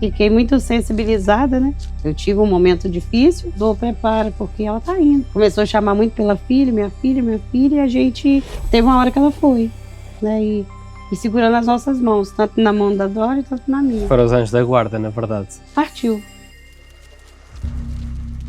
Fiquei muito sensibilizada, né? Eu tive um momento difícil, preparo, porque ela tá indo. Começou a chamar muito pela filha, minha filha, e a gente teve uma hora que ela foi, né? E segurando as nossas mãos, tanto na mão da Dora, tanto na minha. Foram os anjos da guarda, na verdade. Partiu.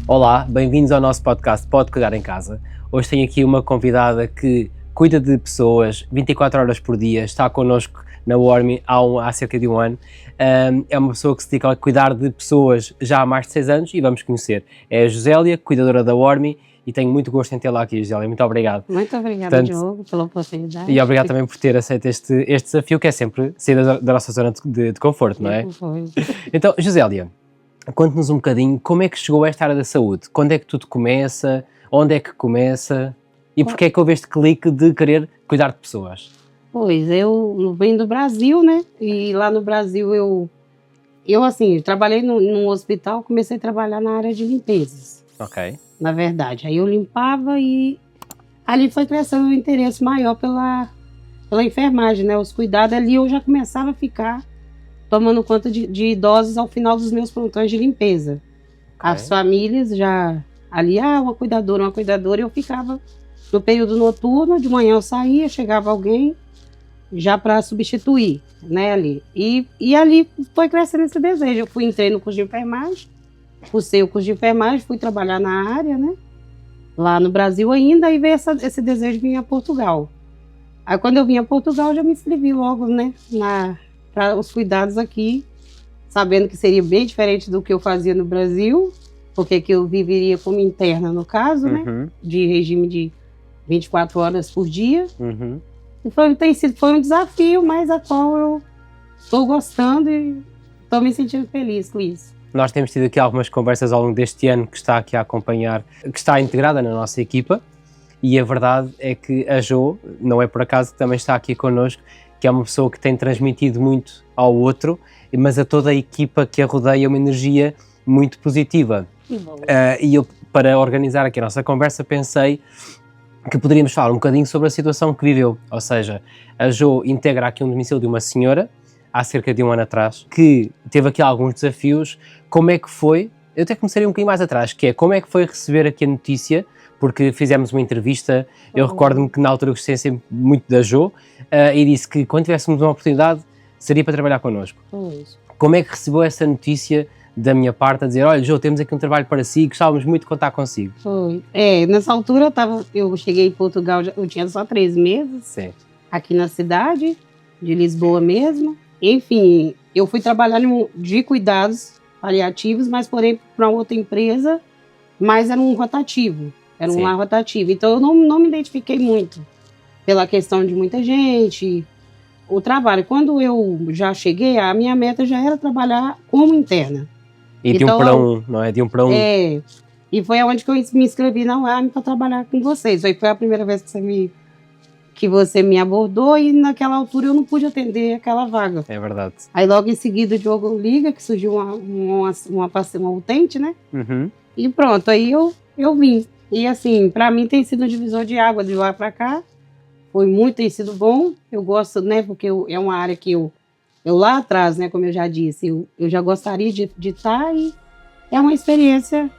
Olá, bem-vindos ao nosso podcast Pode Cuidar em Casa. Hoje tenho aqui uma convidada que cuida de pessoas 24 horas por dia, está connosco na Warmi há cerca de um ano. É uma pessoa que se dedica a cuidar de pessoas já há mais de 6 anos e vamos conhecer. É a Josélia, cuidadora da Warmi, e tenho muito gosto em tê-la aqui, Josélia. Muito obrigado. Muito obrigada, Diogo, pela oportunidade. E obrigado também por ter aceito este desafio, que é sempre sair da nossa zona de conforto, não é? Então, Josélia, conte-nos um bocadinho como é que chegou a esta área da saúde. Quando é que tudo começa? Onde é que começa? E porquê é que houve este clique de querer cuidar de pessoas? Pois, eu venho do Brasil, né? E lá no Brasil eu trabalhei num hospital, comecei a trabalhar na área de limpezas. Ok. Na verdade, aí eu limpava e ali foi crescendo um interesse maior pela enfermagem, né? Os cuidados ali eu já começava a ficar tomando conta de idosos ao final dos meus plantões de limpeza. Okay. As famílias já ali, uma cuidadora, eu ficava no período noturno, de manhã eu saía, chegava alguém já para substituir, né, ali. E ali foi crescendo esse desejo. Eu entrei no curso de enfermagem, cursei o curso de enfermagem, fui trabalhar na área, né, lá no Brasil ainda, e veio esse desejo de vir a Portugal. Aí quando eu vim a Portugal, eu já me inscrevi logo, né, para os cuidados aqui, sabendo que seria bem diferente do que eu fazia no Brasil, porque que eu viveria como interna, no caso, né, de regime de 24 horas por dia. E foi um desafio, mas a qual eu estou gostando e estou me sentindo feliz com isso. Nós temos tido aqui algumas conversas ao longo deste ano que está aqui a acompanhar, que está integrada na nossa equipa, e a verdade é que a Jo, não é por acaso que também está aqui connosco, que é uma pessoa que tem transmitido muito ao outro, mas a toda a equipa que a rodeia uma energia muito positiva. E eu, para organizar aqui a nossa conversa, pensei que poderíamos falar um bocadinho sobre a situação que viveu, ou seja, a Jo integra aqui um domicílio de uma senhora, há cerca de um ano atrás, que teve aqui alguns desafios. Como é que foi, eu até começaria um bocadinho mais atrás, que é como é que foi receber aqui a notícia, porque fizemos uma entrevista, eu recordo-me que na altura gostei sempre muito da Jo, e disse que quando tivéssemos uma oportunidade, seria para trabalhar connosco. Como é que recebeu essa notícia da minha parte, a dizer, olha, Jo, temos aqui um trabalho para si, gostávamos muito de contar consigo? Foi. Nessa altura eu cheguei em Portugal, eu tinha só 3 meses. Sim. Aqui na cidade de Lisboa mesmo. Enfim, eu fui trabalhar de cuidados paliativos, mas porém para outra empresa, mas era um rotativo, era um lar rotativo. Então eu não me identifiquei muito pela questão de muita gente, o trabalho. Quando eu já cheguei, a minha meta já era trabalhar como interna. E de um para um, não é? De um para um. E foi onde que eu me inscrevi na UARM para trabalhar com vocês. Aí foi a primeira vez que você me abordou, e naquela altura eu não pude atender aquela vaga. É verdade. Aí logo em seguida o Diogo liga, que surgiu uma utente, né? E pronto, aí eu vim. E assim, para mim tem sido um divisor de água de lá para cá. Tem sido bom. Eu gosto, né? Porque é uma área que eu lá atrás, né, como eu já disse, eu já gostaria de estar, e é uma experiência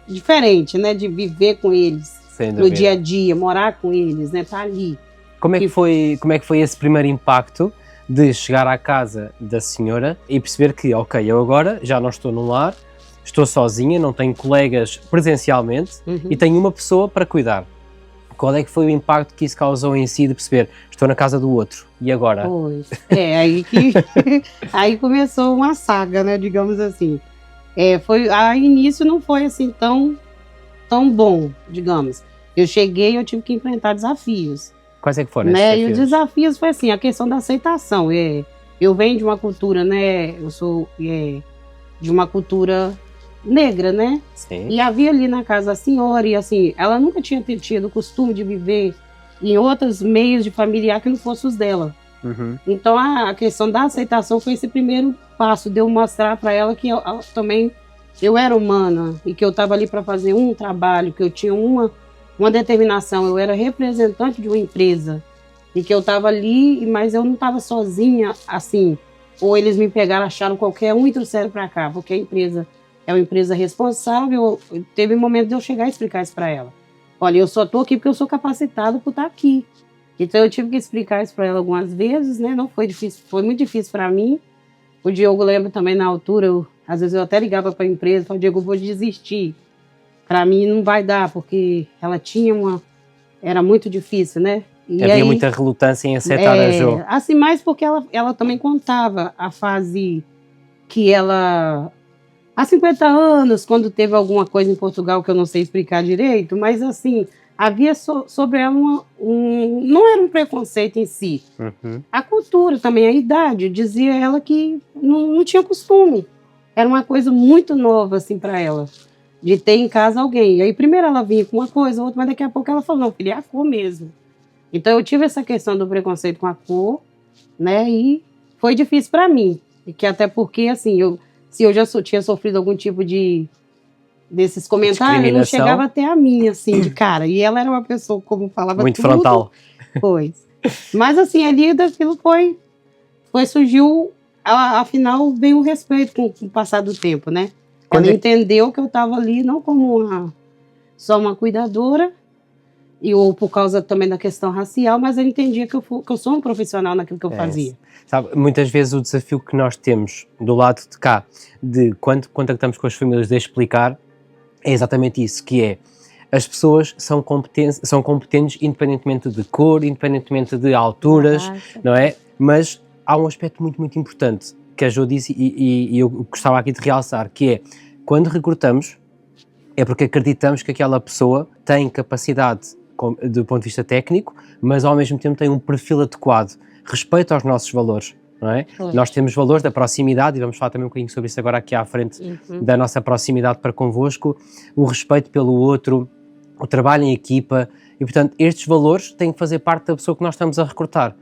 diferente, né, de viver com eles no dia a dia, morar com eles, né, estar ali. Como é que foi esse primeiro impacto de chegar à casa da senhora e perceber que, ok, eu agora já não estou num lar, estou sozinha, não tenho colegas presencialmente e tenho uma pessoa para cuidar? Qual é que foi o impacto que isso causou em si de perceber, estou na casa do outro, e agora? Pois, aí começou uma saga, né, digamos assim. A início não foi assim tão bom, digamos. Eu cheguei, eu tive que enfrentar desafios. Quais é que foram esses desafios? E os desafios foi assim, a questão da aceitação. Eu venho de uma cultura, né, eu sou de uma cultura negra, né? Sim. E havia ali na casa a senhora, e assim, ela nunca tinha tido o costume de viver em outros meios de familiar que não fossem os dela. Então a questão da aceitação foi esse primeiro passo, de eu mostrar para ela que eu era humana, e que eu estava ali para fazer um trabalho, que eu tinha uma determinação, eu era representante de uma empresa, e que eu estava ali, mas eu não estava sozinha, assim, ou eles me pegaram, acharam qualquer um e trouxeram para cá, porque a empresa é uma empresa responsável. Teve um momento de eu chegar e explicar isso para ela. Olha, eu só estou aqui porque eu sou capacitado por estar aqui. Então eu tive que explicar isso para ela algumas vezes, né? Não foi difícil, foi muito difícil para mim. O Diogo lembra também na altura, às vezes eu até ligava para a empresa, falava, Diego, eu vou desistir. Para mim não vai dar, porque ela tinha era muito difícil, né? E havia aí, muita relutância em aceitar a Jo. assim, mais porque ela também contava a fase que ela... Há 50 anos, quando teve alguma coisa em Portugal que eu não sei explicar direito, mas assim, havia sobre ela não era um preconceito em si. Uhum. A cultura também, a idade, dizia ela que não tinha costume. Era uma coisa muito nova, assim, para ela, de ter em casa alguém. E aí, primeiro ela vinha com uma coisa, outra, mas daqui a pouco ela falou, não, filha, é a cor mesmo. Então, eu tive essa questão do preconceito com a cor, né, e foi difícil para mim. E que até porque, assim, se eu já tinha sofrido algum tipo desses comentários, não chegava até a mim, assim, de cara. E ela era uma pessoa, como falava, muito tudo, frontal. Pois. Mas, assim, ali daquilo surgiu, afinal, veio o respeito com o passar do tempo, né? Ela entendeu que eu estava ali não como só uma cuidadora, ou por causa também da questão racial, mas eu entendia que eu sou um profissional naquilo que eu fazia. Sabe, muitas vezes o desafio que nós temos do lado de cá, de quando contactamos com as famílias de explicar, é exatamente isso, que é, as pessoas são competentes independentemente de cor, independentemente de alturas, não é? Mas há um aspecto muito, muito importante que a Jo disse e eu gostava aqui de realçar, que é, quando recrutamos, é porque acreditamos que aquela pessoa tem capacidade do ponto de vista técnico, mas ao mesmo tempo tem um perfil adequado, respeito aos nossos valores, não é? Nós temos valores da proximidade, e vamos falar também um bocadinho sobre isso agora aqui à frente, da nossa proximidade para convosco, o respeito pelo outro, o trabalho em equipa, e portanto estes valores têm que fazer parte da pessoa que nós estamos a recrutar.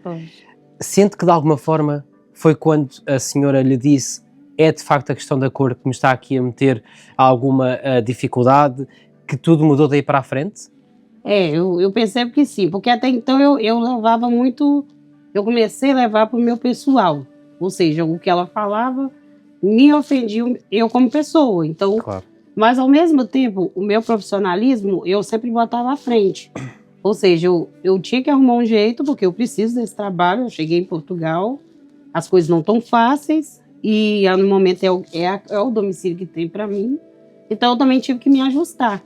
Sente que de alguma forma foi quando a senhora lhe disse, é de facto a questão da cor que me está aqui a meter alguma dificuldade, que tudo mudou daí para a frente? Eu percebo que sim, porque até então eu levava muito, eu comecei a levar para o meu pessoal, ou seja, o que ela falava me ofendia eu como pessoa, então, claro. Mas ao mesmo tempo, o meu profissionalismo eu sempre botava à frente, ou seja, eu tinha que arrumar um jeito, porque eu preciso desse trabalho, eu cheguei em Portugal, as coisas não estão fáceis, e no momento é o domicílio que tem para mim, então eu também tive que me ajustar.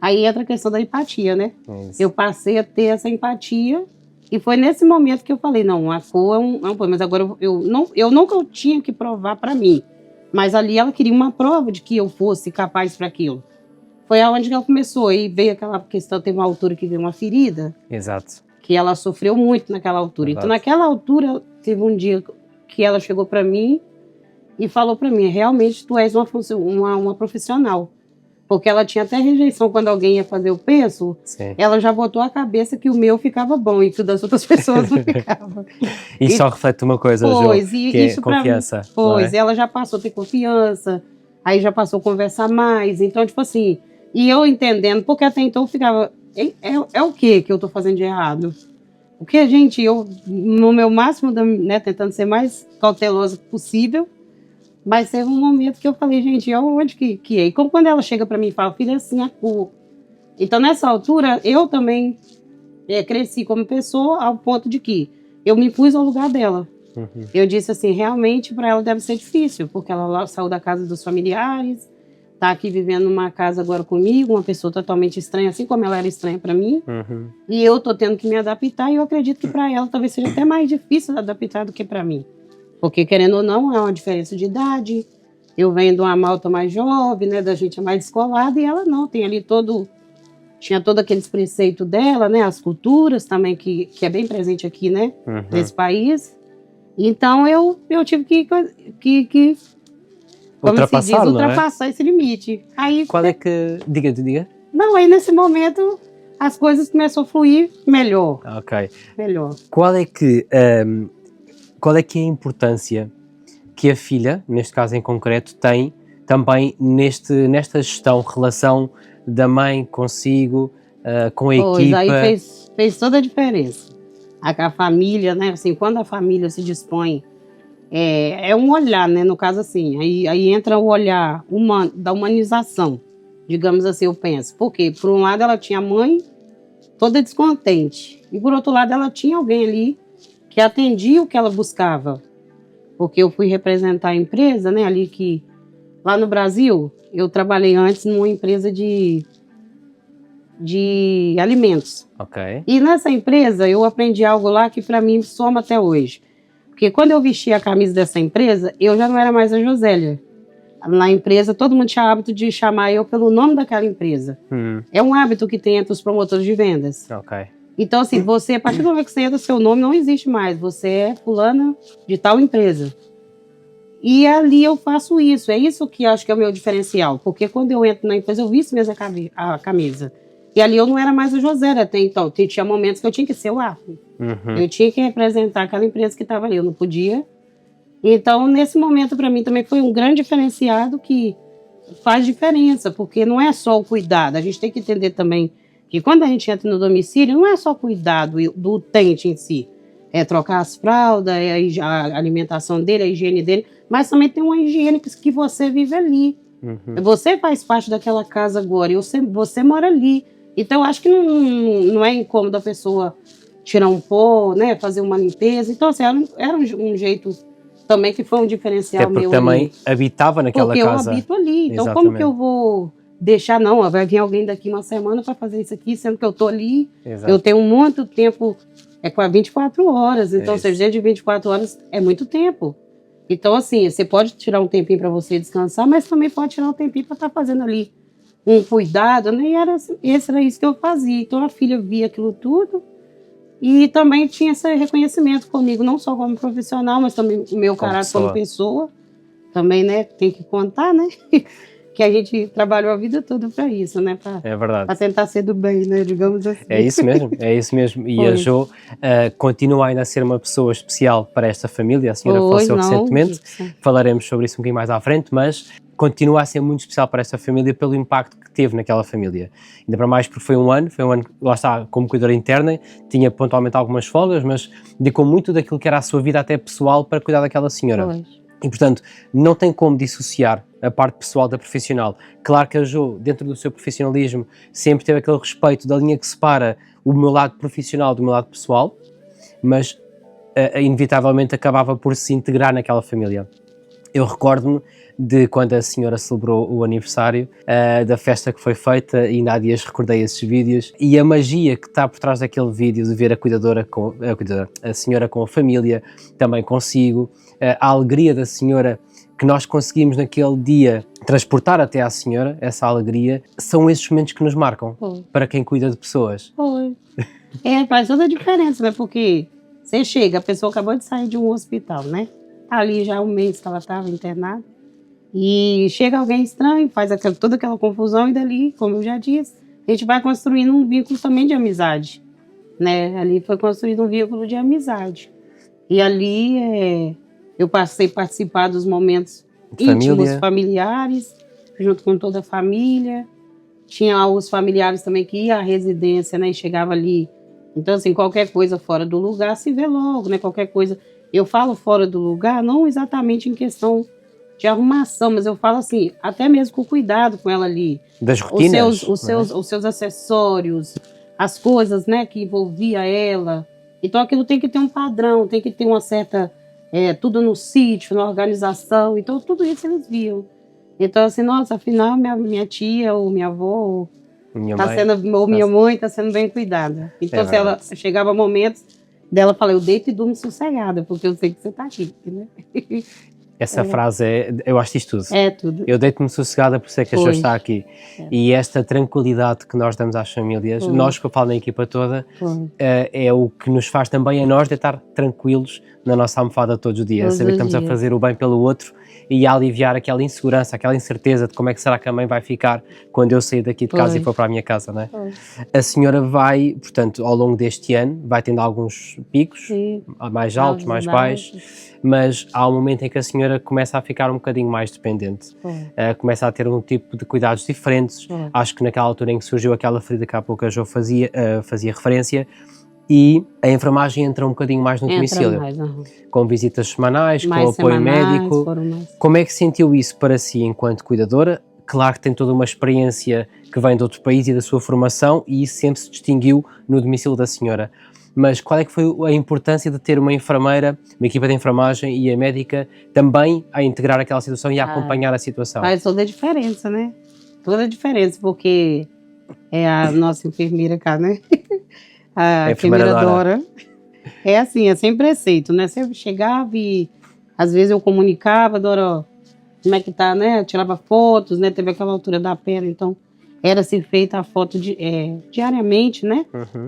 Aí entra a questão da empatia, né? Eu passei a ter essa empatia e foi nesse momento que eu falei, não, a cor é um problema, mas agora eu nunca tinha que provar para mim, mas ali ela queria uma prova de que eu fosse capaz para aquilo. Foi aonde ela começou, e veio aquela questão, teve uma altura que veio uma ferida. Exato. Que ela sofreu muito naquela altura. Exato. Então naquela altura, teve um dia que ela chegou para mim e falou para mim, realmente tu és uma profissional. Porque ela tinha até rejeição quando alguém ia fazer o penso, ela já botou a cabeça que o meu ficava bom e que o das outras pessoas não ficava. E só reflete uma coisa, Jo, que é confiança. Pois, ela já passou a ter confiança, aí já passou a conversar mais, então tipo assim, e eu entendendo, porque até então eu ficava, é o que eu tô fazendo de errado? Porque, gente, eu, no meu máximo, né, tentando ser mais cautelosa possível, mas teve um momento que eu falei, gente, onde que é? E como quando ela chega para mim e fala, filha, assim, a cor. Então, nessa altura, eu também cresci como pessoa ao ponto de que eu me pus ao lugar dela. Eu disse assim, realmente, para ela deve ser difícil, porque ela saiu da casa dos familiares, está aqui vivendo numa casa agora comigo, uma pessoa totalmente estranha, assim como ela era estranha para mim. E eu estou tendo que me adaptar, e eu acredito que para ela talvez seja até mais difícil adaptar do que para mim. Porque, querendo ou não, é uma diferença de idade. Eu venho de uma malta mais jovem, né, da gente mais descolada, e ela não, tem ali tinha todo aqueles preceitos dela, né, as culturas também, que é bem presente aqui, né, nesse país. Então, eu tive que ultrapassar esse limite. Aí, qual é que... Diga. Não, aí nesse momento as coisas começam a fluir melhor. Ok. Melhor. Qual é que é a importância que a filha, neste caso em concreto, tem também nesta gestão, relação da mãe consigo, com a equipa? Aí fez toda a diferença. A família, né, assim, quando a família se dispõe é um olhar, né? No caso assim, aí entra o olhar da humanização, digamos assim, eu penso. Porque, por um lado, ela tinha a mãe toda descontente, e por outro lado, ela tinha alguém ali que atendia o que ela buscava. Porque eu fui representar a empresa, né? Ali que, lá no Brasil, eu trabalhei antes numa empresa de alimentos. Ok. E nessa empresa, eu aprendi algo lá que para mim soma até hoje. Porque quando eu vesti a camisa dessa empresa, eu já não era mais a Josélia. Na empresa, todo mundo tinha hábito de chamar eu pelo nome daquela empresa. É um hábito que tem entre os promotores de vendas. Ok. Então, assim, você, a partir do momento que você entra, seu nome não existe mais. Você é fulana de tal empresa. E ali eu faço isso. É isso que eu acho que é o meu diferencial. Porque quando eu entro na empresa, eu visto mesmo a camisa. E ali eu não era mais a Josélia até então. Tinha momentos que eu tinha que ser o AFE. Eu tinha que representar aquela empresa que estava ali. Eu não podia. Então, nesse momento, para mim, também foi um grande diferenciado que faz diferença. Porque não é só o cuidado. A gente tem que entender também que quando a gente entra no domicílio, não é só cuidado do utente em si. É trocar as fraldas, é a alimentação dele, a higiene dele. Mas também tem uma higiene que você vive ali. Você faz parte daquela casa agora e você mora ali. Então, eu acho que não é incômodo a pessoa tirar um pó, né, fazer uma limpeza. Então, assim, era um jeito também que foi um diferencial Até porque meu também ali. habitava naquela Porque casa. eu habito ali. Então, Exatamente. como que eu vou deixar, não, ó, vai vir alguém daqui uma semana para fazer isso aqui, sendo que eu tô ali, Exato. eu tenho muito tempo, com 24 horas. Então, isso. seja de 24 horas é muito tempo. Então, assim, você pode tirar um tempinho para você descansar, mas também pode tirar um tempinho para estar fazendo ali um cuidado, né? E esse era isso que eu fazia. Então, a filha via aquilo tudo e também tinha esse reconhecimento comigo, não só como profissional, mas também o meu caráter como pessoa. Também, né? Tem que contar, né? Que a gente trabalhou a vida toda para isso, né? É verdade. Para tentar ser do bem, né? Digamos assim. É isso mesmo, é isso mesmo. E a Jo continua ainda a ser uma pessoa especial para esta família. A senhora faleceu recentemente, falaremos sobre isso um bocadinho mais à frente, mas continua a ser muito especial para esta família pelo impacto que teve naquela família. Ainda para mais porque foi um ano, lá está, como cuidadora interna, tinha pontualmente algumas folgas, mas dedicou muito daquilo que era a sua vida até pessoal para cuidar daquela senhora. E, portanto, não tem como dissociar a parte pessoal da profissional. Claro que a Jo, dentro do seu profissionalismo, sempre teve aquele respeito da linha que separa o meu lado profissional do meu lado pessoal, mas inevitavelmente acabava por se integrar naquela família. Eu recordo-me de quando a senhora celebrou o aniversário, da festa que foi feita, e ainda há dias recordei esses vídeos, e a magia que está por trás daquele vídeo de ver a senhora com a família, também consigo, a alegria da senhora que nós conseguimos naquele dia transportar até à senhora, essa alegria, são esses momentos que nos marcam, para quem cuida de pessoas. Faz toda a diferença, né? Porque você chega, a pessoa acabou de sair de um hospital, né? Tá ali já um mês que ela estava internada, e chega alguém estranho, faz toda aquela confusão, e dali, como eu já disse, a gente vai construindo um vínculo também de amizade, né? Ali foi construído um vínculo de amizade. E ali eu passei a participar dos momentos íntimos, familiares, junto com toda a família. Tinha os familiares também que iam à residência, né? E chegava ali. Então, assim, qualquer coisa fora do lugar se vê logo, né? Qualquer coisa. Eu falo fora do lugar, não exatamente em questão de arrumação, mas eu falo assim, até mesmo com cuidado com ela ali. Das rotinas. Os seus acessórios, as coisas, né, que envolvia ela. Então aquilo tem que ter um padrão, tem que ter uma certa... tudo no sítio, na organização. Então tudo isso eles viam. Então assim, nossa, afinal minha tia ou minha avó minha mãe está sendo bem cuidada. Então se ela chegava momentos dela, falar, eu deito e durmo sossegada, porque eu sei que você está aqui, né? Essa frase eu acho isto tudo. É tudo. Eu deito-me sossegada por ser que a Jo está aqui. E esta tranquilidade que nós damos às famílias, nós que eu falo na equipa toda, é o que nos faz também a nós deitar tranquilos na nossa almofada todos os dias. Saber que estamos a fazer o bem pelo outro e a aliviar aquela insegurança, aquela incerteza de como é que será que a mãe vai ficar quando eu sair daqui de casa e for para a minha casa, não é? A senhora vai, portanto, ao longo deste ano, vai tendo alguns picos, mais altos, mais baixos, mas há um momento em que a senhora começa a ficar um bocadinho mais dependente, começa a ter um tipo de cuidados diferentes. Acho que naquela altura em que surgiu aquela ferida que há pouco a Jo fazia referência, e a enfermagem entra um bocadinho mais no domicílio, mais, com visitas semanais, mais com apoio semanais, médico. Como é que sentiu isso para si enquanto cuidadora? Claro que tem toda uma experiência que vem de outro país e da sua formação, e isso sempre se distinguiu no domicílio da senhora. Mas qual é que foi a importância de ter uma enfermeira, uma equipa de enfermagem e a médica também a integrar aquela situação e a acompanhar a situação? Faz toda a diferença, né? Toda a diferença, porque é a nossa enfermeira cá, né? A enfermeira Dora. É assim, é sem preceito, né? Sempre chegava e às vezes eu comunicava, Dora, ó, como é que tá, né? Eu tirava fotos, né? Teve aquela altura da perna, então era-se feita a foto diariamente, né?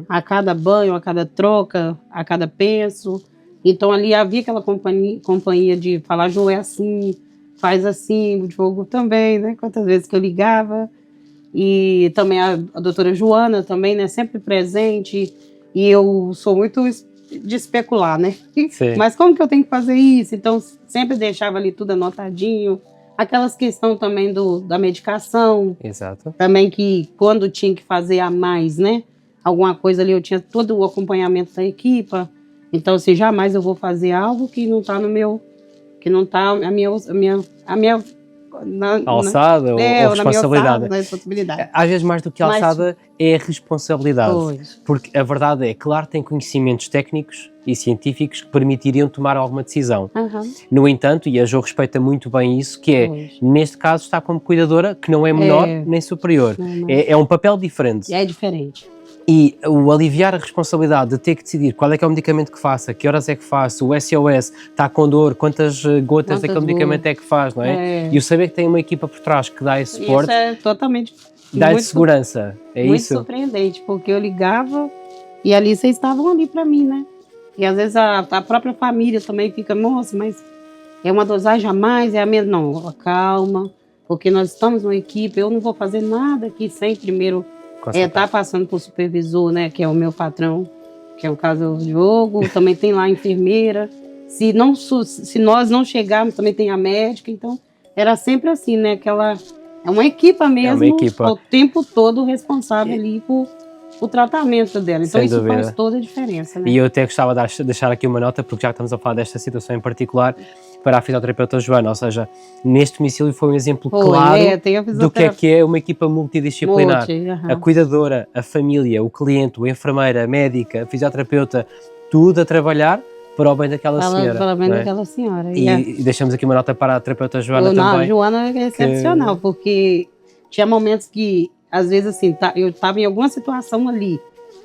A cada banho, a cada troca, a cada penso. Então ali havia aquela companhia de falar, Jô, é assim, faz assim, o Diogo também, né? Quantas vezes que eu ligava. E também a doutora Joana também, né? Sempre presente. E eu sou muito de especular, né? Sim. Mas como que eu tenho que fazer isso? Então, sempre deixava ali tudo anotadinho. Aquelas questões também da medicação. Exato. Também que quando tinha que fazer a mais, né? Alguma coisa ali, eu tinha todo o acompanhamento da equipa. Então, assim, jamais eu vou fazer algo que não está no meu... Que não está a minha alçada ou responsabilidade. Na responsabilidade. Às vezes mais do que alçada é a responsabilidade. Pois. Porque a verdade é, claro, tem conhecimentos técnicos e científicos que permitiriam tomar alguma decisão. No entanto, e a Jo respeita muito bem isso, que é, neste caso está como cuidadora, que não é menor nem superior. É um papel diferente. É diferente. E o aliviar a responsabilidade de ter que decidir qual é que é o medicamento que faça, que horas é que faça, o SOS, está com dor, quantas gotas daquele medicamento é que faz, não é? E o saber que tem uma equipa por trás que dá esse suporte, isso é totalmente... dá-lhe segurança, é muito isso? Muito surpreendente, porque eu ligava e ali vocês estavam ali para mim, né? E às vezes a própria família também fica, nossa, mas é uma dosagem a mais, é a mesma? Não, calma, porque nós estamos numa equipe, eu não vou fazer nada aqui sem primeiro... tá passando por supervisor, né, que é o meu patrão, que é o caso do Diogo, também tem lá a enfermeira, se nós não chegarmos, também tem a médica, então era sempre assim, né, é uma equipa mesmo, o tempo todo responsável ali por o tratamento dela, então isso faz toda a diferença, né. E eu até gostava de deixar aqui uma nota, porque já estamos a falar desta situação em particular, para a fisioterapeuta Joana, ou seja, neste domicílio foi um exemplo claro do que é uma equipa multidisciplinar. A cuidadora, a família, o cliente, a enfermeira, a médica, a fisioterapeuta, tudo a trabalhar para o bem daquela senhora. Para o bem daquela senhora. E deixamos aqui uma nota para a terapeuta Joana também. A Joana é excepcional, porque tinha momentos que, às vezes, assim, eu estava em alguma situação ali,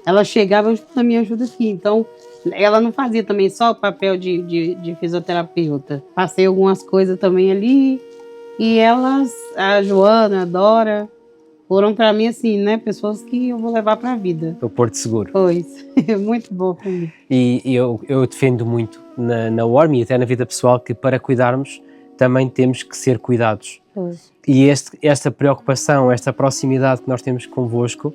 ela chegava e me ajuda aqui, então... Ela não fazia também só o papel de fisioterapeuta. Passei algumas coisas também ali. E elas, a Joana, a Dora, foram para mim assim, né? Pessoas que eu vou levar para a vida. O Porto Seguro. Pois, muito bom para mim. E eu defendo muito na WORM e até na vida pessoal que para cuidarmos também temos que ser cuidados. Pois. E esta preocupação, esta proximidade que nós temos convosco,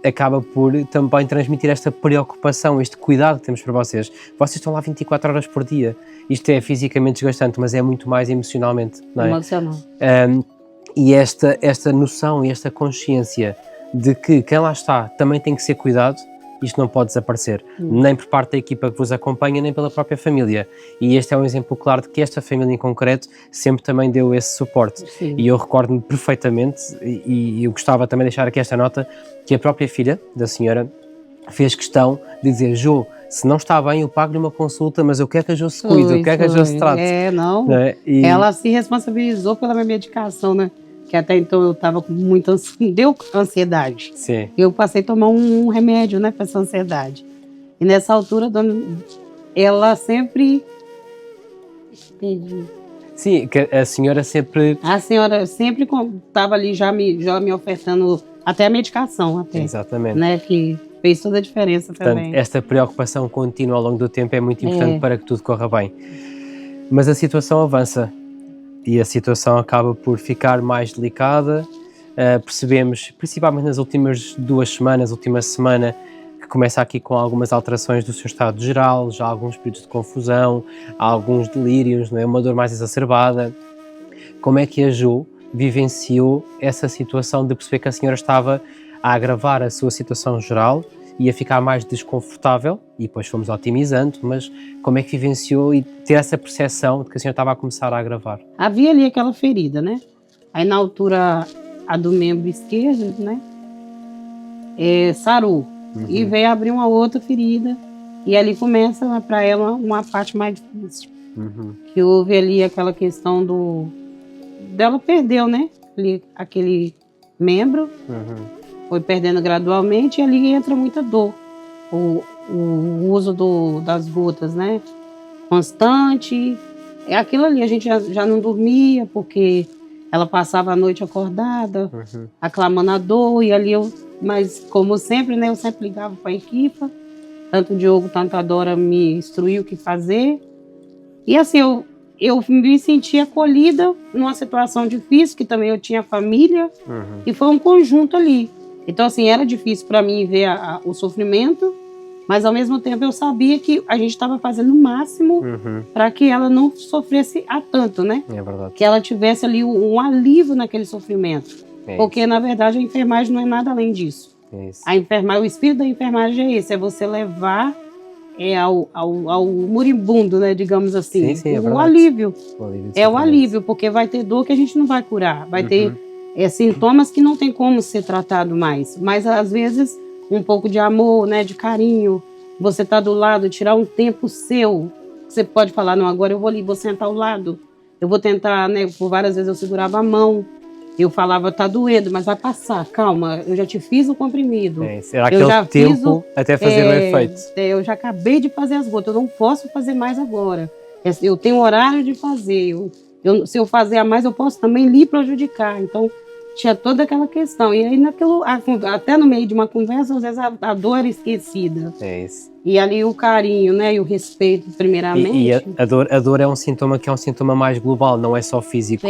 acaba por também transmitir esta preocupação, este cuidado que temos para vocês. Vocês estão lá 24 horas por dia. Isto é fisicamente desgastante, mas é muito mais emocionalmente, não é? Emocional. E esta noção e esta consciência de que quem lá está também tem que ser cuidado, isto não pode desaparecer, nem por parte da equipa que vos acompanha, nem pela própria família. E este é um exemplo claro de que esta família em concreto sempre também deu esse suporte. Sim. E eu recordo-me perfeitamente, e eu gostava também de deixar aqui esta nota, que a própria filha da senhora fez questão de dizer: Jô, se não está bem eu pago-lhe uma consulta, mas eu quero que a Jô se cuide, eu quero que a Jô se trate. Não é? Ela se responsabilizou pela minha medicação, né? Que até então eu estava com muita deu ansiedade. Sim. Eu passei a tomar um remédio, né, para essa ansiedade. E nessa altura, ela sempre... Sim, que a senhora sempre... A senhora sempre estava ali já me ofertando até a medicação. Até, exatamente. Né, que fez toda a diferença. Portanto, também. Esta preocupação contínua ao longo do tempo é muito importante para que tudo corra bem. Mas a situação avança. E a situação acaba por ficar mais delicada. Percebemos, principalmente nas últimas 2 semanas, última semana, que começa aqui com algumas alterações do seu estado geral, já há alguns períodos de confusão, há alguns delírios, não é? Uma dor mais exacerbada. Como é que a Jo vivenciou essa situação de perceber que a senhora estava a agravar a sua situação geral ia ficar mais desconfortável e depois fomos otimizando, mas como é que vivenciou e ter essa percepção de que a senhora estava a começar a agravar? Havia ali aquela ferida, né? Aí na altura, a do membro esquerdo, né? Sarou. E veio abrir uma outra ferida. E ali começa para ela uma parte mais difícil. Que houve ali aquela questão dela perdeu, né? Aquele membro. Foi perdendo gradualmente e ali entra muita dor. O uso das gotas, né? Constante. É aquilo ali, a gente já não dormia, porque ela passava a noite acordada, aclamando a dor, e ali mas como sempre, né? Eu sempre ligava para a equipe, tanto o Diogo, tanto a Dora me instruiu o que fazer. E assim, eu me senti acolhida numa situação difícil, que também eu tinha família, e foi um conjunto ali. Então, assim, era difícil para mim ver o sofrimento, mas ao mesmo tempo eu sabia que a gente estava fazendo o máximo para que ela não sofresse a tanto, né? É verdade. Que ela tivesse ali um alívio naquele sofrimento. Porque, na verdade, a enfermagem não é nada além disso. O espírito da enfermagem é esse, é você levar ao moribundo, né, digamos assim. Sim, é o alívio. O alívio, Isso. porque vai ter dor que a gente não vai curar. Vai ter sintomas que não tem como ser tratado mais. Mas, às vezes, um pouco de amor, né, de carinho. Você tá do lado, tirar um tempo seu. Você pode falar, não, agora eu vou ali, vou sentar ao lado. Eu vou tentar, né, por várias vezes eu segurava a mão. Eu falava, tá doendo, mas vai passar, calma, eu já te fiz o comprimido. Será aquele tempo até fazer o efeito? Eu já acabei de fazer as gotas, eu não posso fazer mais agora. Eu tenho horário de fazer, se eu fazer a mais, eu posso também lhe prejudicar. Então, tinha toda aquela questão. E aí, até no meio de uma conversa, às vezes a dor era esquecida. E ali o carinho, né, e o respeito, primeiramente. E a dor é um sintoma que é um sintoma mais global, não é só físico.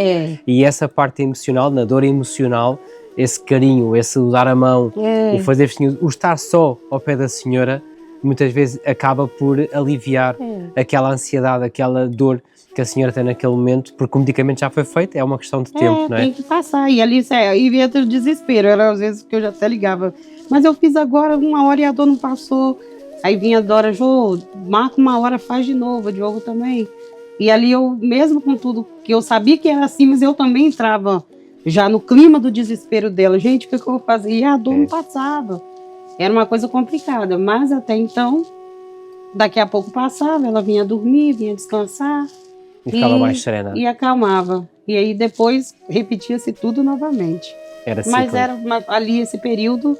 E essa parte emocional, na dor emocional, esse carinho, esse dar a mão, o fazer o estar só ao pé da senhora, muitas vezes acaba por aliviar aquela ansiedade, aquela dor que a senhora tem naquele momento, porque o medicamento já foi feito, é uma questão de tempo, não é? Tem que passar. E ali, e entra o desespero. Era às vezes que eu já até ligava. Mas eu fiz agora 1 hora e a dor não passou. Aí vinha a Dora, Jô, marca 1 hora, faz de novo, o Diogo também. E ali eu, mesmo com tudo, que eu sabia que era assim, mas eu também entrava já no clima do desespero dela. Gente, o que eu vou fazer? E a dor não passava. Era uma coisa complicada, mas até então, daqui a pouco passava, ela vinha dormir, vinha descansar. E ficava mais serena. E acalmava. E aí depois repetia-se tudo novamente. Mas ali esse período,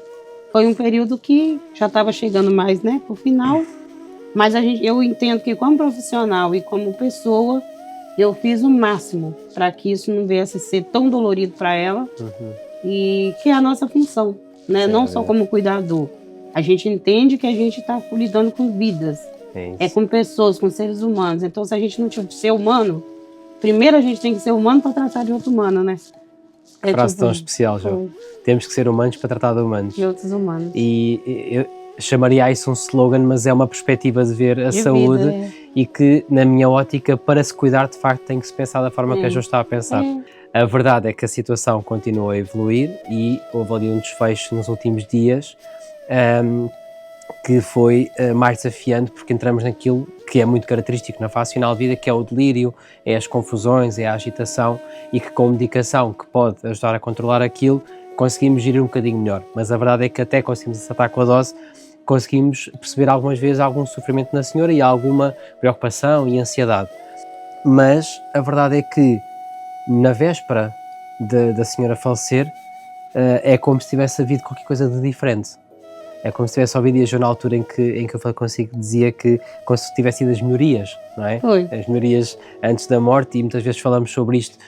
foi um período que já estava chegando mais, né, pro final. Mas eu entendo que como profissional e como pessoa, eu fiz o máximo para que isso não viesse a ser tão dolorido para ela. E que é a nossa função, né? Não só como cuidador. A gente entende que a gente está lidando com vidas. É com pessoas, com seres humanos. Então, se a gente não tiver ser humano, primeiro a gente tem que ser humano para tratar de outro humano, né? Frase tão especial, Jô. Temos que ser humanos para tratar de humanos. De outros humanos. E eu chamaria isso um slogan, mas é uma perspectiva de ver a saúde e que, na minha ótica, para se cuidar, de facto, tem que se pensar da forma que a Jô está a pensar. A verdade é que a situação continua a evoluir e houve ali um desfecho nos últimos dias que foi mais desafiante, porque entramos naquilo que é muito característico na fase final da vida, que é o delírio, é as confusões, é a agitação, e que com medicação que pode ajudar a controlar aquilo, conseguimos gerir um bocadinho melhor. Mas a verdade é que até conseguimos acertar com a dose, conseguimos perceber algumas vezes algum sofrimento na senhora e alguma preocupação e ansiedade. Mas a verdade é que na véspera da senhora falecer, é como se tivesse havido qualquer coisa de diferente. É como se tivesse ouvido, e na altura em que eu falei consigo, dizia que como se tivesse sido as melhorias, não é? As melhorias antes da morte, e muitas vezes falamos sobre isto,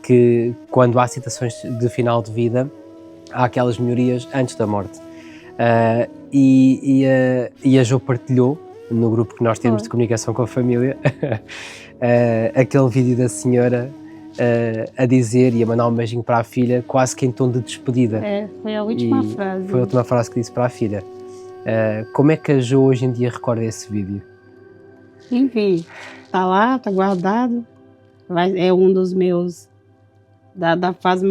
que quando há situações de final de vida, há aquelas melhorias antes da morte. E a Jo partilhou, no grupo que nós temos de comunicação com a família, aquele vídeo da senhora a dizer e a mandar um beijinho para a filha, quase que em tom de despedida. Foi a última frase. Foi a última frase que disse para a filha. Como é que a Jo hoje em dia recorda esse vídeo? Enfim, tá lá, tá guardado. É um dos meus da fase.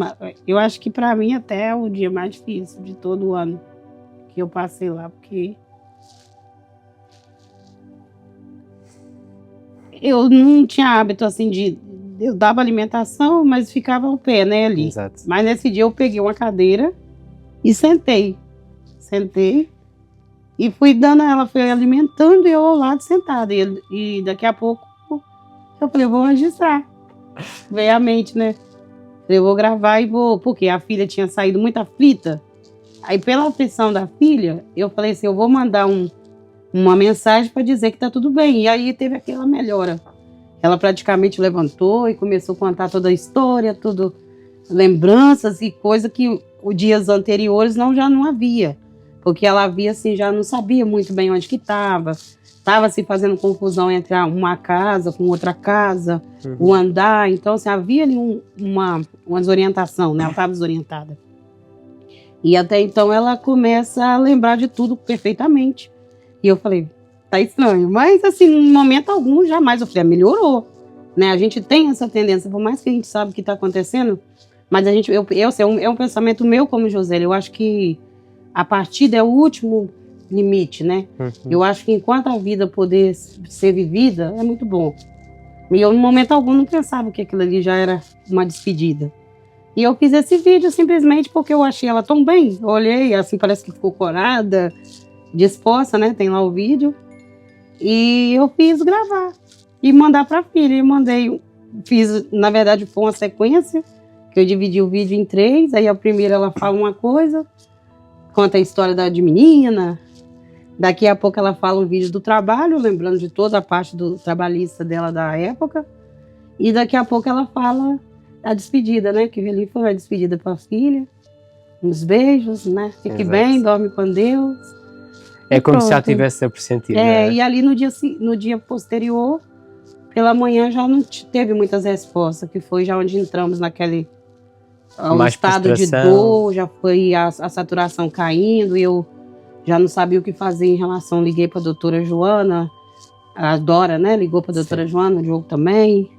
Eu acho que para mim até é o dia mais difícil de todo o ano. que eu passei lá, porque eu não tinha hábito, assim, eu dava alimentação, mas ficava ao pé, né, ali. Exato. Mas nesse dia eu peguei uma cadeira e sentei e fui dando, ela foi alimentando e eu ao lado sentada. E daqui a pouco eu falei, eu vou registrar. Veio a mente, né? Eu vou gravar e vou, porque a filha tinha saído muito aflita. Aí pela aflição da filha, eu falei assim, eu vou mandar uma mensagem para dizer que tá tudo bem. E aí teve aquela melhora. Ela praticamente levantou e começou a contar toda a história, tudo, lembranças e coisa que os dias anteriores já não havia. Porque ela havia, assim, já não sabia muito bem onde que estava. Estava se fazendo confusão entre uma casa com outra casa, o andar. Então, assim, havia ali uma desorientação, né? Ela estava desorientada. E até então ela começa a lembrar de tudo perfeitamente. E eu falei, tá estranho. Mas, assim, em momento algum, jamais. Eu falei, melhorou. Né? A gente tem essa tendência, por mais que a gente sabe o que está acontecendo, mas é um pensamento meu como Josélia. Eu acho que a partida é o último limite, né? Eu acho que enquanto a vida poder ser vivida, é muito bom. E eu, em momento algum, não pensava que aquilo ali já era uma despedida. E eu fiz esse vídeo simplesmente porque eu achei ela tão bem. Eu olhei, assim, parece que ficou corada, disposta, né? Tem lá o vídeo. E eu fiz gravar e mandar pra filha. E na verdade, foi uma sequência, que eu dividi o vídeo em 3. Aí a primeira ela fala uma coisa, conta a história de menina. Daqui a pouco ela fala um vídeo do trabalho, lembrando de toda a parte do trabalhista dela da época. E daqui a pouco ela fala a despedida, né? Que ali foi a despedida para a filha. Uns beijos, né? Fique bem, dorme com Deus. É como se já tivesse a pressentir. E ali no dia posterior, pela manhã já não teve muitas respostas, que foi já onde entramos naquele estado de dor, já foi a saturação caindo e eu já não sabia o que fazer em relação. Liguei para a doutora Joana, a Dora, né? Ligou para a doutora Joana, o Diogo também.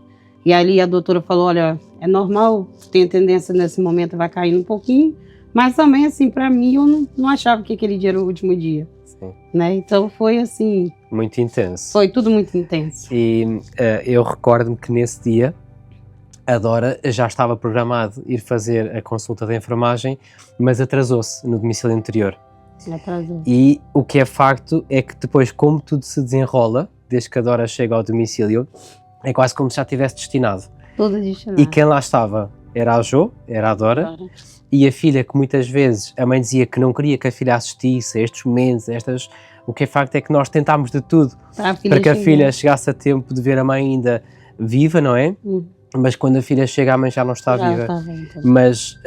E ali a doutora falou, olha, é normal, tem tendência nesse momento, vai caindo um pouquinho. Mas também, assim, para mim, eu não achava que aquele dia era o último dia. Sim. Né? Então foi assim... Muito intenso. Foi tudo muito intenso. E eu recordo-me que nesse dia, a Dora já estava programado ir fazer a consulta de enfermagem, mas atrasou-se no domicílio anterior. E o que é facto é que depois, como tudo se desenrola, desde que a Dora chega ao domicílio, é quase como se já tivesse destinado. Tudo destinado. E quem lá estava era a Jo, era a Dora, e a filha, que muitas vezes a mãe dizia que não queria que a filha assistisse a estes momentos, o que é facto é que nós tentámos de tudo para que a filha chegasse a tempo de ver a mãe ainda viva, não é? Mas quando a filha chega, a mãe já não está viva. Mas,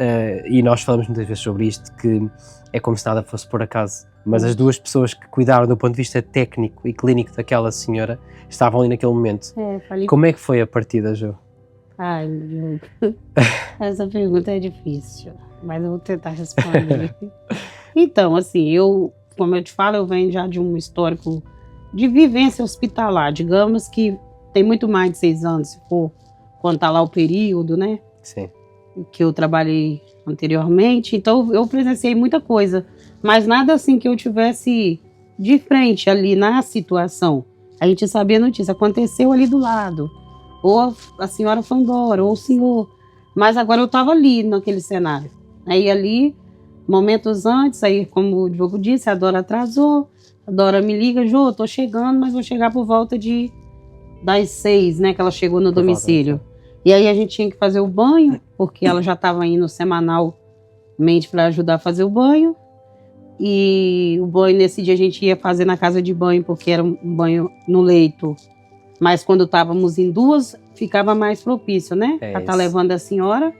e nós falamos muitas vezes sobre isto, que é como se nada fosse por acaso. Mas as duas pessoas que cuidaram do ponto de vista técnico e clínico daquela senhora estavam ali naquele momento. Como é que foi a partida, Jo? Ai, meu Deus. Essa pergunta é difícil, mas eu vou tentar responder. Então, assim, como eu te falo, eu venho já de um histórico de vivência hospitalar. Digamos que tem muito mais de 6 anos, se for contar lá o período, né? Sim. Que eu trabalhei anteriormente. Então, eu presenciei muita coisa, mas nada assim que eu tivesse de frente ali na situação. A gente sabia a notícia, aconteceu ali do lado. Ou a senhora foi embora, ou o senhor. Mas agora eu estava ali, naquele cenário. Aí ali, momentos antes, aí como o Diogo disse, a Dora atrasou. A Dora me liga, Jô, eu tô chegando, mas vou chegar por volta das 6, né, que ela chegou no domicílio. E aí a gente tinha que fazer o banho, porque ela já estava indo semanalmente para ajudar a fazer o banho. E o banho nesse dia a gente ia fazer na casa de banho, porque era um banho no leito. Mas quando estávamos em 2, ficava mais propício, né? Para estar levando a senhora.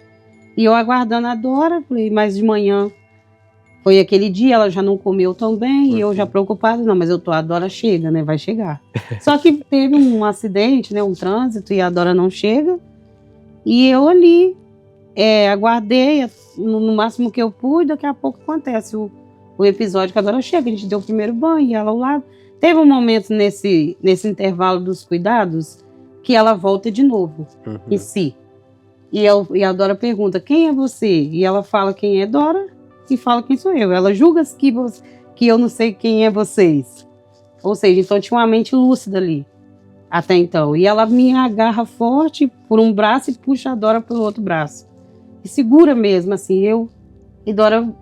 E eu aguardando a Dora, falei, mas de manhã foi aquele dia, ela já não comeu tão bem, e eu já preocupada, não, mas a Dora chega, né? Vai chegar. Só que teve um acidente, né? Um trânsito, e a Dora não chega. E eu ali aguardei no máximo que eu pude, daqui a pouco acontece o episódio que a Dora chega, a gente deu o primeiro banho, e ela ao lado. Teve um momento nesse intervalo dos cuidados que ela volta de novo em si. E a Dora pergunta, quem é você? E ela fala quem é Dora e fala quem sou eu. Ela julga que eu não sei quem é vocês. Ou seja, então tinha uma mente lúcida ali, até então. E ela me agarra forte por um braço e puxa a Dora pelo outro braço. E segura mesmo, assim, e Dora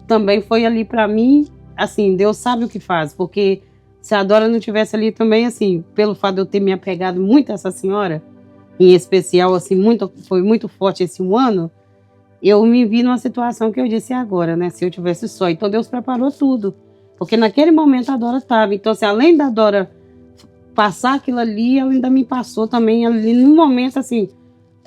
também foi ali para mim, assim, Deus sabe o que faz, porque se a Dora não tivesse ali também, assim, pelo fato de eu ter me apegado muito a essa senhora, em especial, assim, foi muito forte esse 1 ano, eu me vi numa situação que eu disse agora, né, se eu tivesse só. Então Deus preparou tudo, porque naquele momento a Dora estava. Então, assim, além da Dora passar aquilo ali, ela ainda me passou também ali num momento, assim,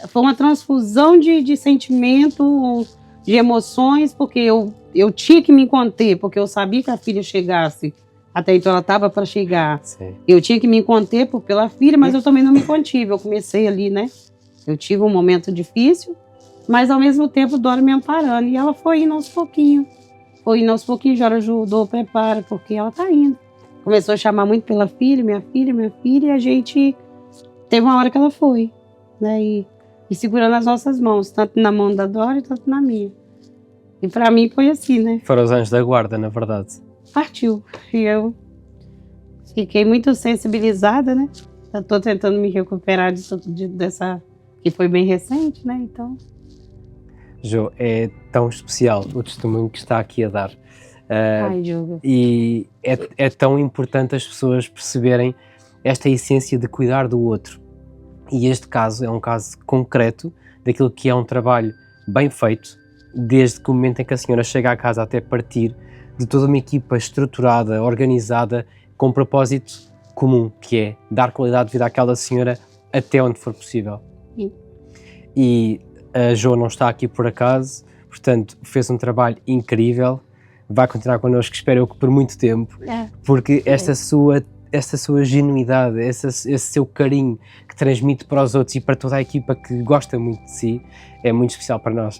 foi uma transfusão de sentimento, de emoções, porque eu tinha que me conter, porque eu sabia que a filha chegasse. Até então ela estava para chegar. Sim. Eu tinha que me conter pela filha, mas eu também não me contive. Eu comecei ali, né? Eu tive um momento difícil, mas ao mesmo tempo Dora me amparando. E ela foi indo aos pouquinhos. Dora ajudou, prepara, porque ela tá indo. Começou a chamar muito pela filha, minha filha, e a gente teve uma hora que ela foi, né? E segurando as nossas mãos, tanto na mão da Dora, tanto na minha. E para mim foi assim, né? Foram os anjos da guarda, na verdade. Partiu. E eu fiquei muito sensibilizada, né? Eu tô tentando me recuperar dessa, que foi bem recente, né? Então... Jo, é tão especial o testemunho que está aqui a dar. Ai, Diogo. E é tão importante as pessoas perceberem esta essência de cuidar do outro. E este caso é um caso concreto daquilo que é um trabalho bem feito, desde que o momento em que a senhora chega à casa até partir, de toda uma equipa estruturada, organizada, com um propósito comum, que é dar qualidade de vida àquela senhora até onde for possível. Sim. E a Jo não está aqui por acaso, portanto fez um trabalho incrível, vai continuar connosco, espero eu que por muito tempo, porque esta sua genuidade, esse seu carinho que transmite para os outros e para toda a equipa que gosta muito de si, é muito especial para nós.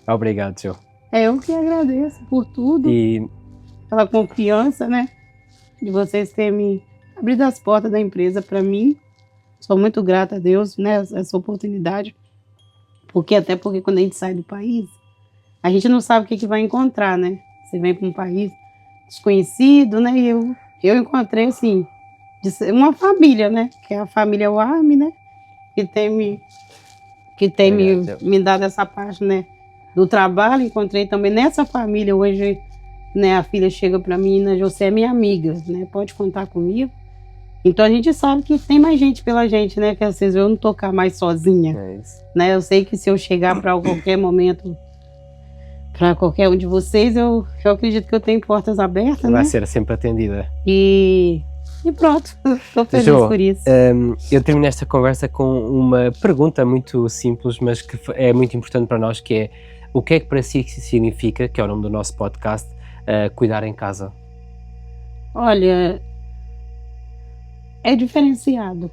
Obrigado, Jo. Eu que agradeço por tudo, pela confiança, né? De vocês terem me abrido as portas da empresa para mim. Sou muito grata a Deus, né? Essa oportunidade. Até porque quando a gente sai do país, a gente não sabe o que vai encontrar, né? Você vem para um país desconhecido, né? E eu encontrei, assim, uma família, né? Que é a família Warme, né? Que tem me dado essa parte, né? Do trabalho. Encontrei também nessa família hoje, né? A filha chega para mim, né? Você é minha amiga, né? Pode contar comigo. Então a gente sabe que tem mais gente pela gente, né? Que às vezes eu não tocar mais sozinha, né? Eu sei que se eu chegar para qualquer momento, para qualquer um de vocês, eu acredito que eu tenho portas abertas, né? Vai ser sempre atendida. E pronto, estou feliz por isso. Eu termino esta conversa com uma pergunta muito simples, mas que é muito importante para nós, que é: o que é que para si significa, que é o nome do nosso podcast, cuidar em casa? Olha, é diferenciado.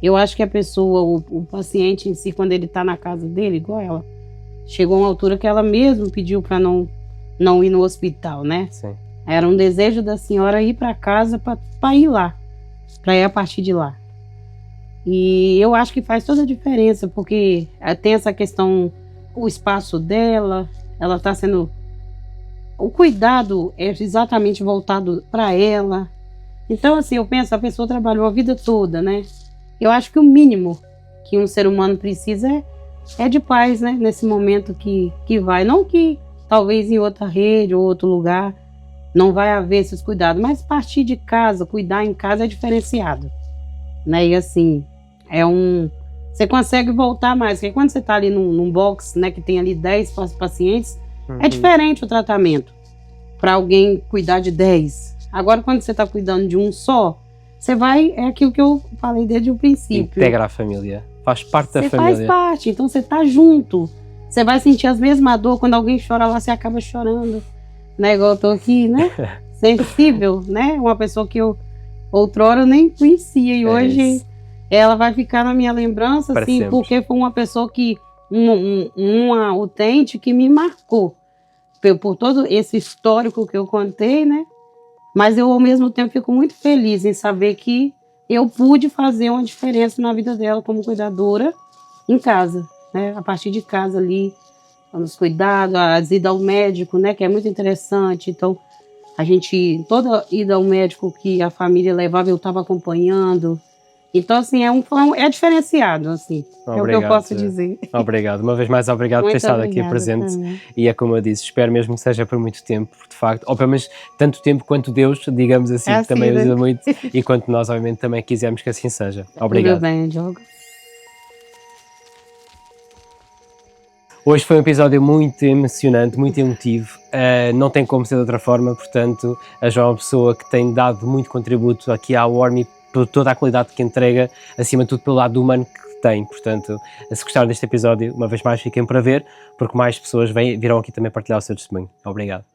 Eu acho que a pessoa, o paciente em si, quando ele está na casa dele, igual ela, chegou a uma altura que ela mesma pediu para não ir no hospital, né? Sim. Era um desejo da senhora ir para casa para ir lá, para ir a partir de lá. E eu acho que faz toda a diferença, porque tem essa questão, o espaço dela, ela está sendo... O cuidado é exatamente voltado para ela. Então, assim, eu penso, a pessoa trabalhou a vida toda, né? Eu acho que o mínimo que um ser humano precisa é de paz, né? Nesse momento que vai. Não que talvez em outra rede ou outro lugar não vai haver esses cuidados, mas partir de casa, cuidar em casa é diferenciado, né? E assim, você consegue voltar mais, porque quando você está ali num box, né, que tem ali 10 pacientes, é diferente o tratamento para alguém cuidar de 10. Agora, quando você está cuidando de um só, você vai, é aquilo que eu falei desde o princípio. Integra a família, faz parte da família. Você faz parte, então você está junto. Você vai sentir as mesmas dores, quando alguém chora lá, você acaba chorando, né? Igual eu tô aqui, né? Sensível, né? Uma pessoa que eu outrora eu nem conhecia e hoje ela vai ficar na minha lembrança, para assim, sempre. porque foi uma pessoa que, uma utente que me marcou por todo esse histórico que eu contei, né? Mas eu, ao mesmo tempo, fico muito feliz em saber que eu pude fazer uma diferença na vida dela como cuidadora em casa, né? A partir de casa ali, nos cuidados, as idas ao médico, né, que é muito interessante. Então, toda ida ao médico que a família levava, eu estava acompanhando. Então, assim, é diferenciado, assim, é o que eu posso dizer. Obrigado. Uma vez mais, obrigado por ter estado aqui presente. Também. E é como eu disse, espero mesmo que seja por muito tempo, porque de facto, ou pelo menos tanto tempo quanto Deus, digamos assim, que também ajuda muito, e quanto nós, obviamente, também quisermos que assim seja. Obrigado. Tudo bem, Diogo. Hoje foi um episódio muito emocionante, muito emotivo, não tem como ser de outra forma, portanto, a Jo é uma pessoa que tem dado muito contributo aqui à Warmy, por toda a qualidade que entrega, acima de tudo pelo lado humano que tem. Portanto, se gostaram deste episódio, uma vez mais fiquem para ver, porque mais pessoas virão aqui também partilhar o seu testemunho. Obrigado.